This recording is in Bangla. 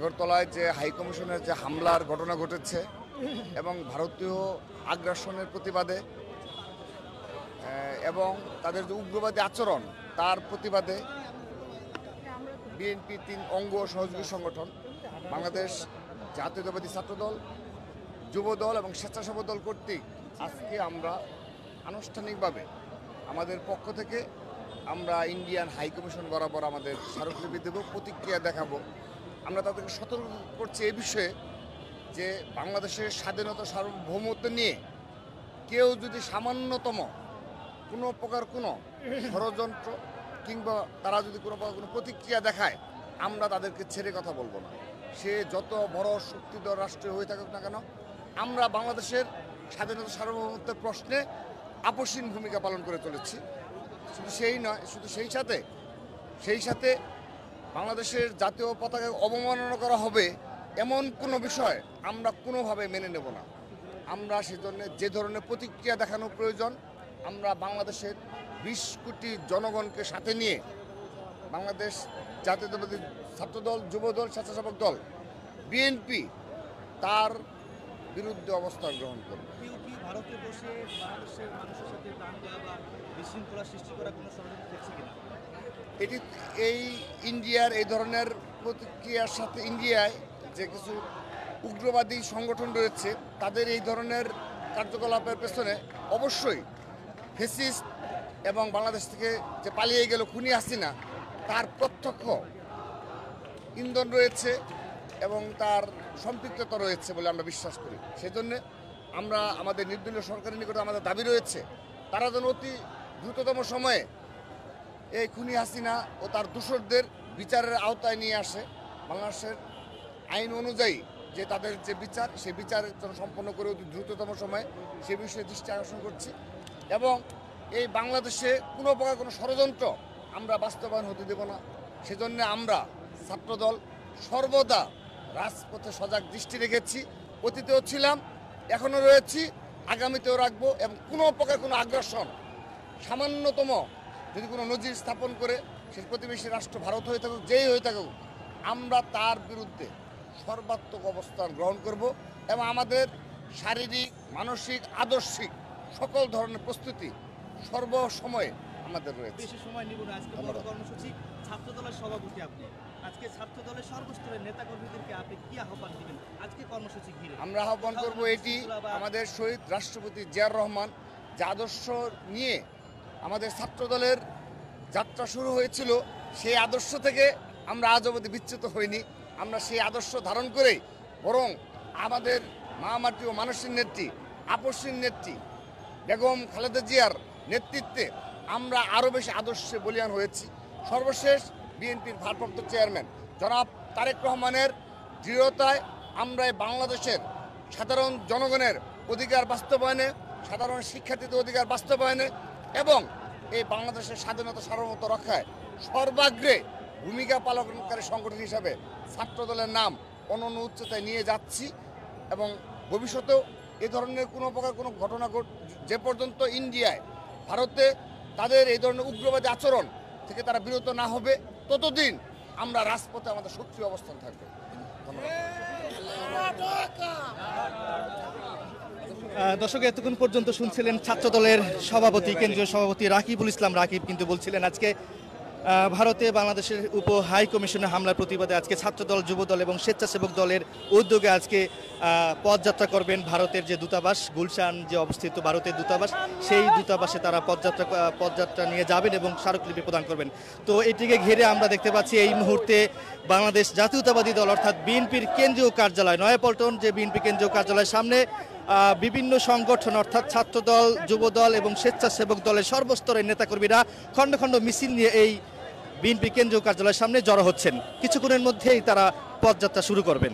আগরতলায় যে হাইকমিশনের যে হামলার ঘটনা ঘটেছে এবং ভারতীয় আগ্রাসনের প্রতিবাদে এবং তাদের যে উগ্রবাদী আচরণ তার প্রতিবাদে বিএনপি ৩ অঙ্গ সহযোগী সংগঠন বাংলাদেশ জাতীয়তাবাদী ছাত্রদল, যুবদল এবং স্বেচ্ছাসেবক দল কর্তৃক আজকে আমরা আনুষ্ঠানিকভাবে আমাদের পক্ষ থেকে আমরা ইন্ডিয়ান হাইকমিশন বরাবর আমাদের স্মারকলিপি দেব, প্রতিক্রিয়া দেখাবো। আমরা তাদেরকে সতর্ক করছি এই বিষয়ে যে বাংলাদেশের স্বাধীনতা সার্বভৌমত্ব নিয়ে কেউ যদি সামান্যতম কোনো প্রকার কোনো ষড়যন্ত্র কিংবা তারা যদি কোনো প্রকার কোনো প্রতিক্রিয়া দেখায় আমরা তাদেরকে ছেড়ে কথা বলবো না। সে যত বড় শক্তিধর রাষ্ট্র হয়ে থাকুক না কেন, আমরা বাংলাদেশের স্বাধীনতা সার্বভৌমত্বের প্রশ্নে আপসীন ভূমিকা পালন করে চলেছি। শুধু সেই নয়, শুধু সেই সাথে বাংলাদেশের জাতীয় পতাকা অবমাননা করা হবে এমন কোনো বিষয় আমরা কোনোভাবে মেনে নেব না। আমরা সেজন্য যে ধরনের প্রতিক্রিয়া দেখানো প্রয়োজন আমরা বাংলাদেশের ২০ কোটি জনগণকে সাথে নিয়ে বাংলাদেশ জাতীয়তাবাদী ছাত্রদল, যুবদল, স্বেচ্ছাসেবক দল, বিএনপি তার বিরুদ্ধে অবস্থান গ্রহণ করবে। ভারতে বসে বাংলাদেশের মানুষের সাথে দাঙ্গা বা বিশৃঙ্খলা সৃষ্টি করা কোনো ষড়যন্ত্র দেখছে কিনা? এটি এই ইন্ডিয়ার এই ধরনের প্রতিক্রিয়ার সাথে ইন্ডিয়ায় যে কিছু উগ্রবাদী সংগঠন রয়েছে তাদের এই ধরনের কার্যকলাপের পেছনে অবশ্যই ফ্যাসিস্ট এবং বাংলাদেশ থেকে যে পালিয়ে গেল খুনি হাসিনা তার প্রত্যক্ষ ইন্ধন রয়েছে এবং তার সম্পৃক্ততা রয়েছে বলে আমরা বিশ্বাস করি। সেজন্য আমরা আমাদের নির্দলীয় সরকারের নিকটে আমাদের দাবি রয়েছে তারা যেন অতি দ্রুততম সময়ে এই খুনি হাসিনা ও তার দূষরদের বিচারের আওতায় নিয়ে আসে। বাংলাদেশের আইন অনুযায়ী যে তাদের যে বিচার সেই বিচারের জন্য সম্পন্ন করে অতি দ্রুততম সময়ে সে বিষয়ে দৃষ্টি আকর্ষণ করছি এবং এই বাংলাদেশে কোনো প্রকার কোনো ষড়যন্ত্র আমরা বাস্তবায়ন হতে দেব না। সেজন্য আমরা ছাত্রদল সর্বদা রাজপথে সজাগ দৃষ্টি রেখেছি, অতীতেও ছিলাম, এখনও রয়েছি, আগামীতেও রাখবো এবং কোনো প্রকার কোনো আগ্রাসন সামান্যতম যদি কোনো নজির স্থাপন করে সে প্রতিবেশী রাষ্ট্র ভারত হয়ে থাকুক যেই হয়ে থাকুক আমরা তার বিরুদ্ধে সর্বাত্মক অবস্থান গ্রহণ করব এবং আমাদের শারীরিক, মানসিক, আদর্শিক সকল ধরনের প্রস্তুতি সর্বসময়ে আমাদের রয়েছে। বেশি সময় নিব না। আজকে বড় কর্মসূচি, ছাত্রদলের সভাপতি আপনি, আজকে ছাত্রদলের সর্বস্তরের নেতাকর্মীদেরকে আপনি কি আহ্বান দিবেন আজকে কর্মসূচি ঘিরে? আমরা আহ্বান করব এটি আমাদের শহীদ রাষ্ট্রপতি জিয়াউর রহমান যে আদর্শ নিয়ে আমাদের ছাত্রদলের যাত্রা শুরু হয়েছিল সেই আদর্শ থেকে আমরা আজ অবধি বিচ্যুত হইনি। আমরা সেই আদর্শ ধারণ করেই বরং আমাদের মা মাটি ও মানুষের নেত্রী, আপসীন নেত্রী বেগম খালেদা জিয়ার নেতৃত্বে আমরা আরও বেশি আদর্শে বলীয়ান হয়েছি। সর্বশেষ বিএনপির ভারপ্রাপ্ত চেয়ারম্যান জনাব তারেক রহমানের দৃঢ়তায় আমরা বাংলাদেশের সাধারণ জনগণের অধিকার বাস্তবায়নে, সাধারণ শিক্ষার্থীদের অধিকার বাস্তবায়নে এবং এই বাংলাদেশের স্বাধীনতা সার্বভৌমত্ব রক্ষায় সর্বাগ্রে ভূমিকা পালনকারী সংগঠন হিসাবে ছাত্রদলের নাম অনন্য উচ্চতায় নিয়ে যাচ্ছি এবং ভবিষ্যতেও এ ধরনের কোনো প্রকার কোনো ঘটনা যে পর্যন্ত ইন্ডিয়ায় ভারতে তাদের এই ধরনের উগ্রবাদী আচরণ থেকে তারা বিরত না হবে ততদিন আমরা রাজপথে আমাদের সক্রিয় অবস্থান থাকবে। দর্শক, এতক্ষণ পর্যন্ত শুনছিলেন ছাত্রদলের সভাপতি, কেন্দ্রীয় সভাপতি রাকিবুল ইসলাম রাকিব কিন্তু বলছিলেন আজকে ভারতে বাংলাদেশের উপ হাই কমিশনে হামলার প্রতিবাদে আজকে ছাত্রদল, যুবদল এবং স্বেচ্ছাসেবক দলের উদ্যোগে আজকে পদযাত্রা করবেন ভারতের যে দূতাবাস গুলশান যে অবস্থিত ভারতের দূতাবাস, সেই দূতাবাসে তারা পদযাত্রা নিয়ে যাবেন এবং স্মারকলিপি প্রদান করবেন। তো এটিকে ঘিরে আমরা দেখতে পাচ্ছি এই মুহূর্তে বাংলাদেশ জাতীয়তাবাদী দল অর্থাৎ বিএনপির কেন্দ্রীয় কার্যালয় নয়াপল্টন যে বিএনপি কেন্দ্রীয় কার্যালয়ের সামনে বিভিন্ন সংগঠন অর্থাৎ ছাত্রদল, যুবদল এবং স্বেচ্ছাসেবক দলের সর্বস্তরের নেতাকর্মীরা খণ্ড খণ্ড মিছিল নিয়ে এই বিএনপি কেন্দ্রীয় কার্যালয়ের সামনে জড়ো হচ্ছেন। কিছুক্ষণের মধ্যেই তারা পদযাত্রা শুরু করবেন।